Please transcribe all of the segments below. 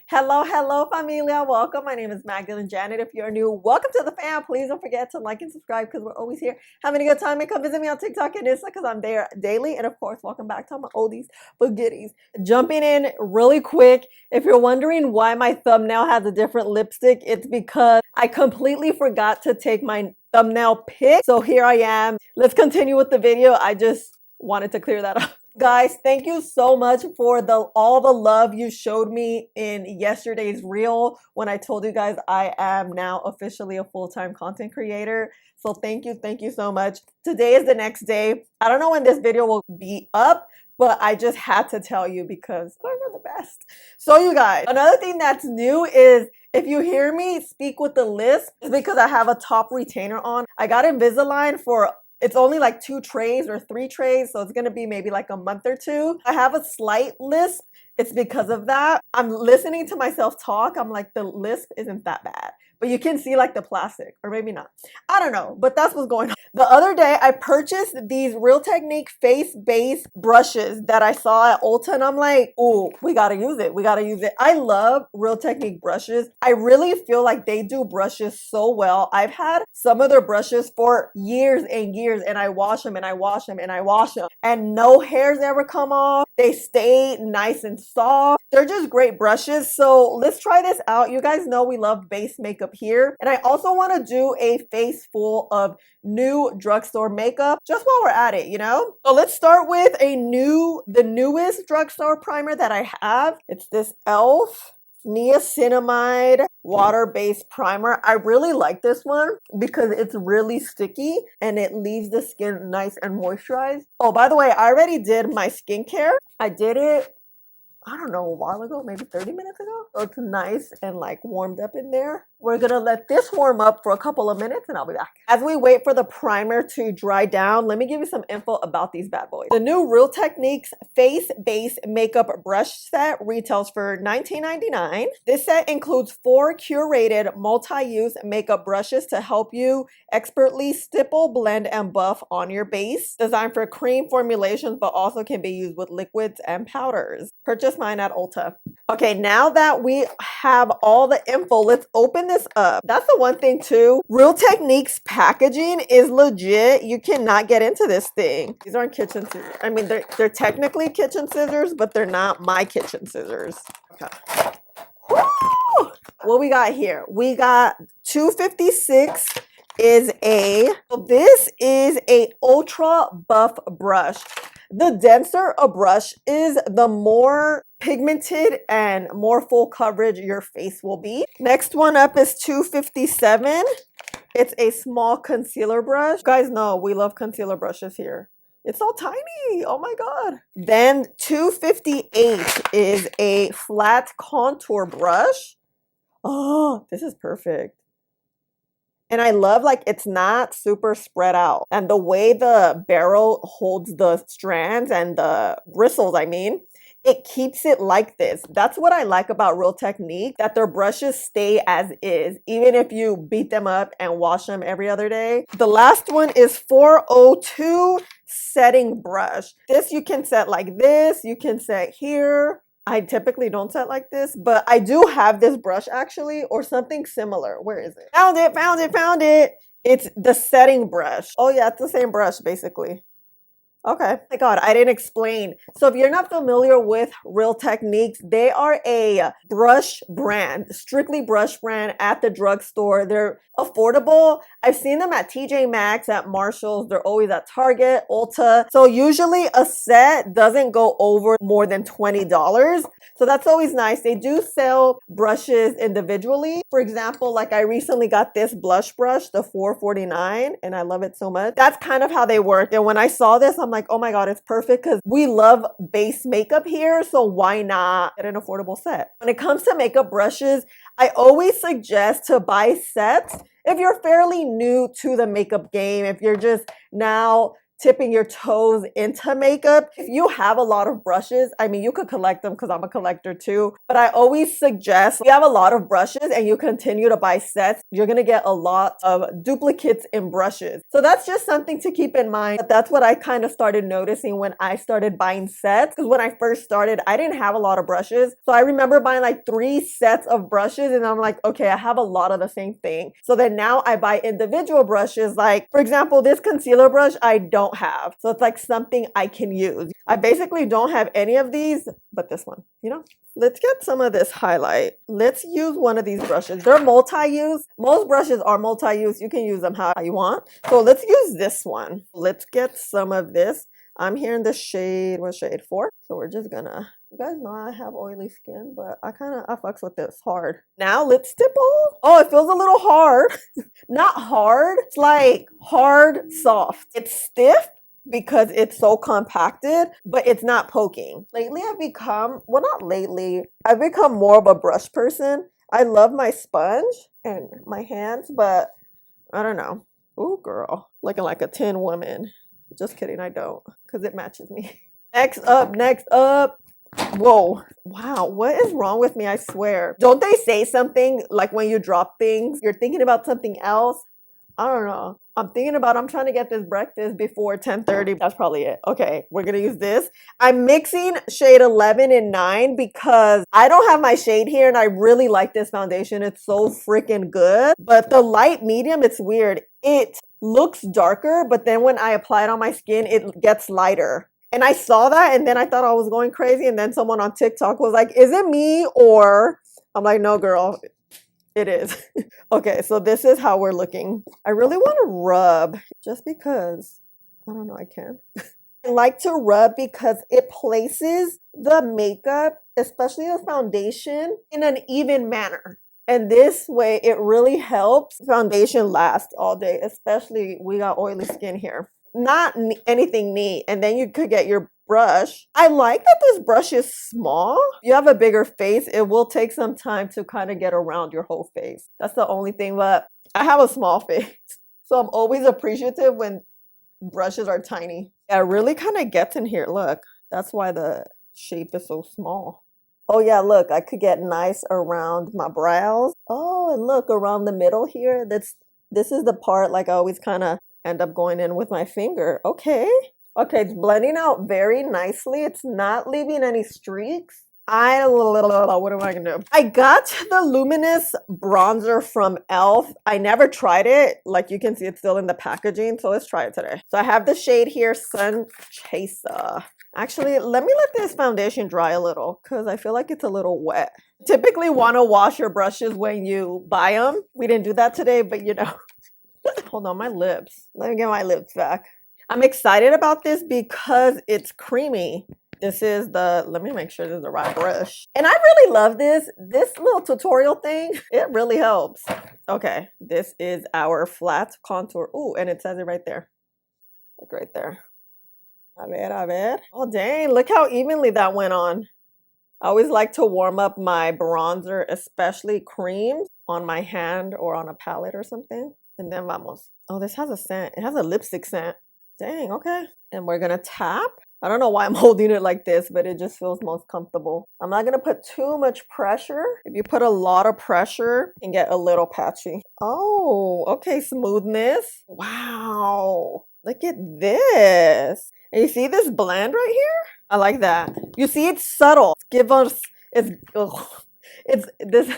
Hello, familia. Welcome. My name is MagdalineJanet. If you're new, welcome to the fam. Please don't forget to like and subscribe because we're always here having a good time. And come visit me on TikTok and Insta because I'm there daily. And of course, welcome back to my oldies but goodies. Jumping in really quick. If you're wondering why my thumbnail has a different lipstick, it's because I completely forgot to take my thumbnail pic. So here I am. Let's continue with the video. I just wanted to clear that up. Guys, thank you so much for all the love you showed me in yesterday's reel when I told you guys I am now officially a full-time content creator. So thank you so much. Today is the next day. I don't know when this video will be up, but I just had to tell you because you guys are the best. So you guys, another thing that's new is if you hear me speak with the lisp, it's because I have a top retainer on. I got Invisalign for it's only like 2 trays or 3 trays, so it's gonna be maybe like a month or 2. I have a slight lisp. It's because of that. I'm listening to myself talk. I'm like, the lisp isn't that bad. But you can see like the plastic, or maybe not. I don't know, but that's what's going on. The other day, I purchased these Real Technique face base brushes that I saw at Ulta, and I'm like, oh, we gotta use it. We gotta use it. I love Real Technique brushes. I really feel like they do brushes so well. I've had some of their brushes for years and years, and I wash them and I wash them and I wash them, and no hairs ever come off. They stay nice and soft. They're just great brushes. So let's try this out. You guys know we love base makeup here. And I also want to do a face full of new drugstore makeup just while we're at it, you know? So let's start with the newest drugstore primer that I have. It's this e.l.f. niacinamide water-based primer. I really like this one because it's really sticky and it leaves the skin nice and moisturized. Oh, by the way, I already did my skincare. I did it, I don't know, a while ago, maybe 30 minutes ago. So it's nice and like warmed up in there. We're gonna let this warm up for a couple of minutes and I'll be back. As we wait for the primer to dry down, let me give you some info about these bad boys. The new Real Techniques Face Base Makeup Brush Set retails for $19.99. This set includes 4 curated multi-use makeup brushes to help you expertly stipple, blend, and buff on your base. Designed for cream formulations, but also can be used with liquids and powders. Purchase mine at Ulta. Okay, now that we have all the info, let's open this up. That's the one thing too. Real Techniques packaging is legit. You cannot get into this thing. These aren't kitchen scissors. I mean, they're technically kitchen scissors, but they're not my kitchen scissors. Okay. Woo! What we got here? We got 256 this is a ultra buff brush. The denser a brush is, the more pigmented and more full coverage your face will be. Next one up is 257. It's a small concealer brush. You guys know we love concealer brushes here. It's so tiny. Oh my God. Then 258 is a flat contour brush. Oh, this is perfect. And I love like it's not super spread out. And the way the barrel holds the strands and the bristles, I mean, it keeps it like this. That's what I like about Real Technique, that their brushes stay as is, even if you beat them up and wash them every other day. The last one is 402 setting brush. This you can set like this, you can set here. I typically don't set like this, but I do have this brush actually, or something similar. Where is it? Found it. It's the setting brush. Oh yeah, it's the same brush basically. Okay. Oh my God, I didn't explain. So if you're not familiar with Real Techniques, they are a brush brand, strictly brush brand at the drugstore. They're affordable. I've seen them at TJ Maxx, at Marshall's. They're always at Target, Ulta. So usually a set doesn't go over more than $20. So that's always nice. They do sell brushes individually. For example, like I recently got this blush brush, the $4.49, and I love it so much. That's kind of how they work. And when I saw this, I'm like, oh my God, it's perfect because we love base makeup here. So why not get an affordable set? When it comes to makeup brushes, I always suggest to buy sets if you're fairly new to the makeup game, if you're just now tipping your toes into makeup. If you have a lot of brushes, I mean, you could collect them because I'm a collector too, but I always suggest if you have a lot of brushes and you continue to buy sets, you're going to get a lot of duplicates in brushes. So that's just something to keep in mind. But that's what I kind of started noticing when I started buying sets, because when I first started, I didn't have a lot of brushes. So I remember buying like 3 sets of brushes and I'm like, okay, I have a lot of the same thing. So then now I buy individual brushes. Like, for example, this concealer brush I don't have. So it's like something I can use. I basically don't have any of these, but this one, you know? Let's get some of this highlight. Let's use one of these brushes. They're multi-use. Most brushes are multi-use. You can use them how you want. So let's use this one. Let's get some of this. I'm here in the shade, what shade? 4. So we're just gonna, you guys know I have oily skin, but I fucks with this hard. Now let's stipple. Oh, it feels a little hard. Not hard, it's like hard, soft. It's stiff because it's so compacted, but it's not poking. Lately I've become, well, not lately, I've become more of a brush person. I love my sponge and my hands, but I don't know. Ooh, girl, looking like a tin woman. Just kidding, I don't, because it matches me. Next up. Whoa, wow, what is wrong with me? I swear. Don't they say something like when you drop things, you're thinking about something else? I don't know. I'm trying to get this breakfast before 10:30. That's probably it. Okay, we're gonna use this. I'm mixing shade 11 and 9 because I don't have my shade here and I really like this foundation. It's so freaking good. But the light medium, it's weird. It looks darker, but then when I apply it on my skin, it gets lighter. And I saw that and then I thought I was going crazy. And then someone on TikTok was like, is it me? Or I'm like, no, girl, it is. Okay, so this is how we're looking. I really want to rub just because, I don't know, I can. I like to rub because it places the makeup, especially the foundation, in an even manner. And this way, it really helps foundation last all day, especially we got oily skin here. Not anything neat. And then you could get your brush. I like that this brush is small. If you have a bigger face, it will take some time to kind of get around your whole face. That's the only thing, but I have a small face. So I'm always appreciative when brushes are tiny. Yeah, it really kind of gets in here. Look, that's why the shape is so small. Oh yeah, look, I could get nice around my brows. Oh, and look around the middle here. This is the part like I always kind of end up going in with my finger. Okay. Okay, it's blending out very nicely. It's not leaving any streaks. What am I gonna do? I got the Luminous bronzer from e.l.f. I never tried it. Like you can see, it's still in the packaging. So let's try it today. So I have the shade here, Sun Chaser. Actually, let me let this foundation dry a little because I feel like it's a little wet. Typically want to wash your brushes when you buy them. We didn't do that today, but you know. Hold on, my lips. Let me get my lips back. I'm excited about this because it's creamy. This is let me make sure this is the right brush. And I really love this little tutorial thing. It really helps. Okay, this is our flat contour. Ooh, and it says it right there. Like right there. A ver. Oh, dang, look how evenly that went on. I always like to warm up my bronzer, especially creams, on my hand or on a palette or something. And then vamos. Oh, this has a scent. It has a lipstick scent. Dang, okay. And we're gonna tap. I don't know why I'm holding it like this, but it just feels most comfortable. I'm not gonna put too much pressure. If you put a lot of pressure, it can get a little patchy. Oh, okay, smoothness. Wow, look at this. And you see this blend right here? I like that. You see, it's subtle. It's this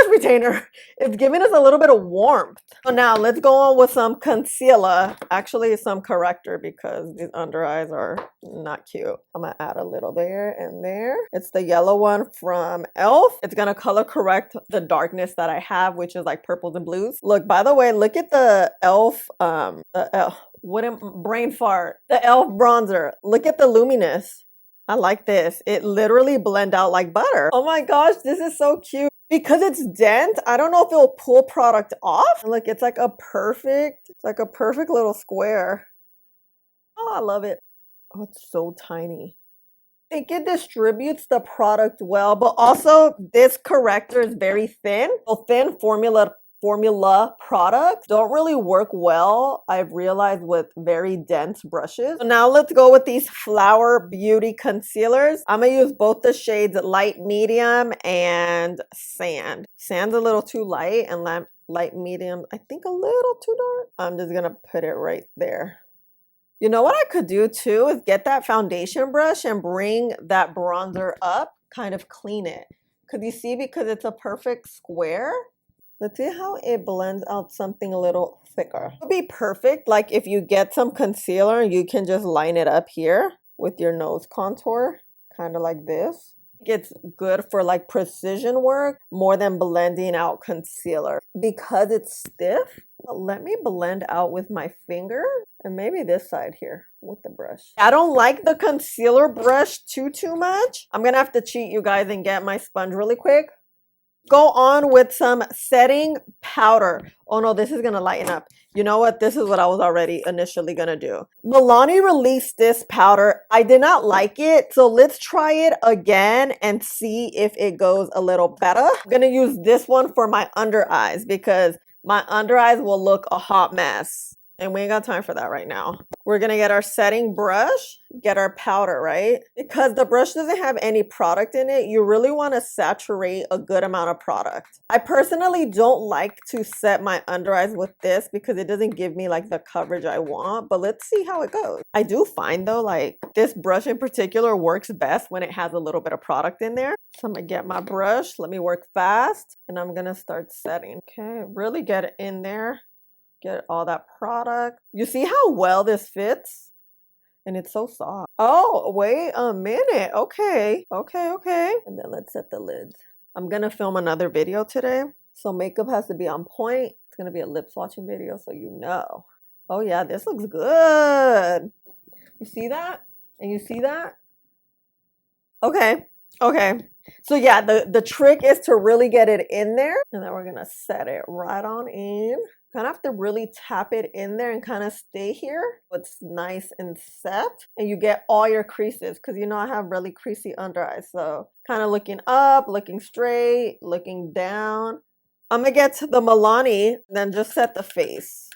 retainer. It's giving us a little bit of warmth. So now let's go on with some concealer. Actually, some corrector because these under eyes are not cute. I'm gonna add a little there and there. It's the yellow one from e.l.f. It's gonna color correct the darkness that I have, which is like purples and blues. Look, by the way, look at the e.l.f. Brain fart. The e.l.f. bronzer. Look at the luminous. I like this. It literally blend out like butter. Oh my gosh, this is so cute. Because it's dense, I don't know if it'll pull product off. Look, it's like a perfect little square. Oh, I love it. Oh, it's so tiny. I think it distributes the product well, but also this corrector is very thin. So thin formula formula products don't really work well, I've realized, with very dense brushes. So now let's go with these Flower Beauty concealers. I'm gonna use both the shades light medium and sand. Sand's a little too light and light medium I think a little too dark. I'm just gonna put it right there. You know what I could do too is get that foundation brush and bring that bronzer up, kind of clean it. Could you see, because it's a perfect square? Let's see how it blends out something a little thicker. It would be perfect, like if you get some concealer, you can just line it up here with your nose contour, kind of like this. It's good for like precision work more than blending out concealer. Because it's stiff, let me blend out with my finger and maybe this side here with the brush. I don't like the concealer brush too much. I'm gonna have to cheat, you guys, and get my sponge really quick. Go on with some setting powder. Oh no, this is gonna lighten up. You know what? This is what I was already initially gonna do. Milani released this powder. I did not like it, so let's try it again and see if it goes a little better. I'm gonna use this one for my under eyes because my under eyes will look a hot mess. And we ain't got time for that right now. We're gonna get our setting brush, get our powder, right? Because the brush doesn't have any product in it, you really wanna saturate a good amount of product. I personally don't like to set my under eyes with this because it doesn't give me like the coverage I want, but let's see how it goes. I do find though, like this brush in particular works best when it has a little bit of product in there. So I'm gonna get my brush, let me work fast, and I'm gonna start setting. Okay, really get it in there. Get all that product. You see how well this fits? And it's so soft. Oh, wait a minute. Okay. And then let's set the lids. I'm gonna film another video today, so makeup has to be on point. It's gonna be a lip swatching video, so you know. Oh yeah, this looks good. You see that? And you see that? Okay. So yeah, the trick is to really get it in there, and then we're gonna set it right on in. Kind of have to really tap it in there and kind of stay here. It's nice and set, and you get all your creases because you know I have really creasy under eyes. So kind of looking up, looking straight, looking down. I'm gonna get to the Milani, then just set the face.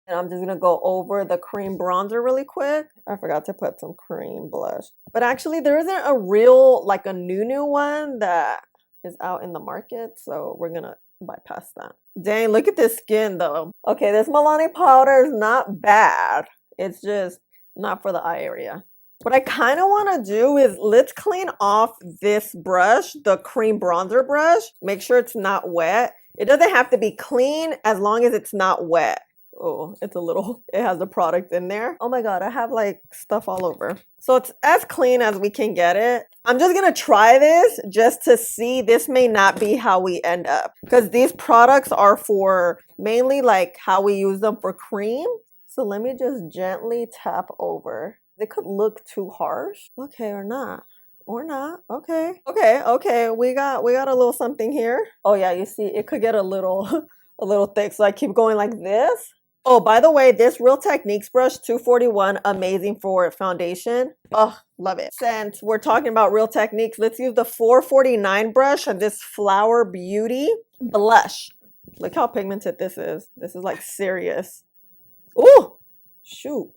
And I'm just gonna go over the cream bronzer really quick. I forgot to put some cream blush. But actually there isn't a real, like a new one that is out in the market. So we're gonna bypass that. Dang, look at this skin though. Okay, this Milani powder is not bad. It's just not for the eye area. What I kind of want to do is let's clean off this brush, the cream bronzer brush. Make sure it's not wet. It doesn't have to be clean as long as it's not wet. Oh, it's a little, it has the product in there. Oh my God, I have like stuff all over. So it's as clean as we can get it. I'm just gonna try this just to see. This may not be how we end up because these products are for mainly like how we use them for cream. So let me just gently tap over. It could look too harsh. Okay, or not. Okay. We got a little something here. Oh yeah, you see it could get a little a little thick. So I keep going like this. Oh, by the way, this Real Techniques brush, 241, amazing for foundation. Oh, love it. Since we're talking about Real Techniques, let's use the 449 brush and this Flower Beauty blush. Look how pigmented this is. This is like serious. Oh, shoot.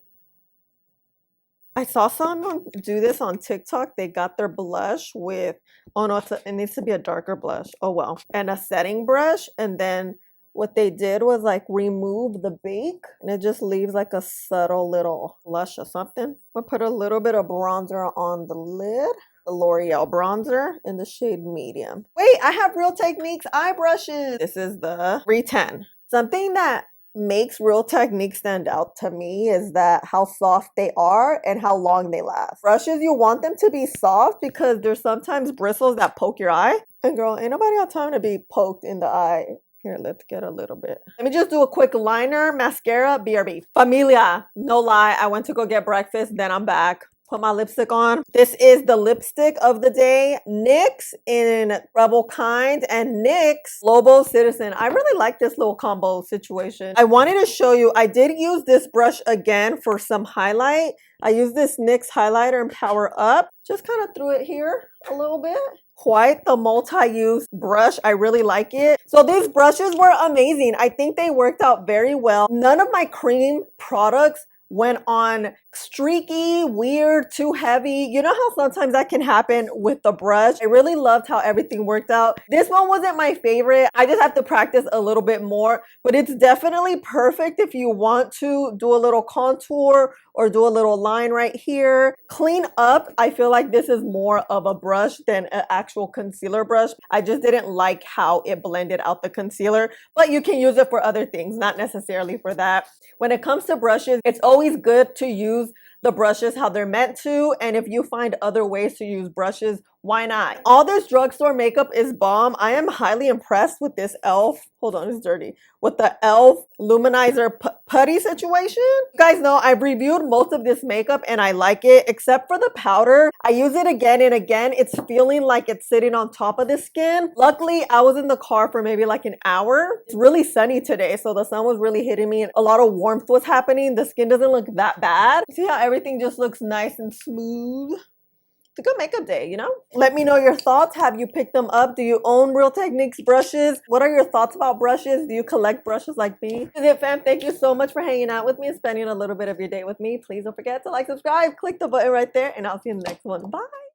I saw someone do this on TikTok. They got their blush with, oh no, it needs to be a darker blush. Oh well. And a setting brush, and then what they did was like remove the bake and it just leaves like a subtle little blush or something. I'll put a little bit of bronzer on the lid, the L'Oreal bronzer in the shade medium. Wait, I have Real Techniques eye brushes. This is the 310. Something that makes Real Techniques stand out to me is that how soft they are and how long they last. Brushes, you want them to be soft because there's sometimes bristles that poke your eye. And girl, ain't nobody got time to be poked in the eye. Here, let's get a little bit. Let me just do a quick liner, mascara, BRB. Familia, no lie, I went to go get breakfast, then I'm back. Put my lipstick on. This is the lipstick of the day. NYX in Rebel Kind and NYX Lobo Citizen. I really like this little combo situation. I wanted to show you, I did use this brush again for some highlight. I used this NYX highlighter in Power Up. Just kind of threw it here a little bit. quite the multi-use brush. I really like it. So these brushes were amazing. I think they worked out very well. None of my cream products went on streaky, weird, too heavy. You know how sometimes that can happen with the brush? I really loved how everything worked out. This one wasn't my favorite. I just have to practice a little bit more, but it's definitely perfect if you want to do a little contour or do a little line right here. Clean up, I feel like this is more of a brush than an actual concealer brush. I just didn't like how it blended out the concealer, but you can use it for other things, not necessarily for that. When it comes to brushes, it's always good to use the brushes how they're meant to, and if you find other ways to use brushes, why not? All this drugstore makeup is bomb. I am highly impressed with this e.l.f. Hold on, it's dirty. With the e.l.f. luminizer putty situation. You guys know I've reviewed most of this makeup and I like it, except for the powder. I use it again and again. It's feeling like it's sitting on top of the skin. Luckily, I was in the car for maybe like an hour. It's really sunny today, so the sun was really hitting me and a lot of warmth was happening. The skin doesn't look that bad. See how everything just looks nice and smooth? It's a good makeup day, you know? Let me know your thoughts. Have you picked them up? Do you own Real Techniques brushes? What are your thoughts about brushes? Do you collect brushes like me? That's it, fam. Thank you so much for hanging out with me and spending a little bit of your day with me. Please don't forget to like, subscribe, click the button right there, and I'll see you in the next one. Bye.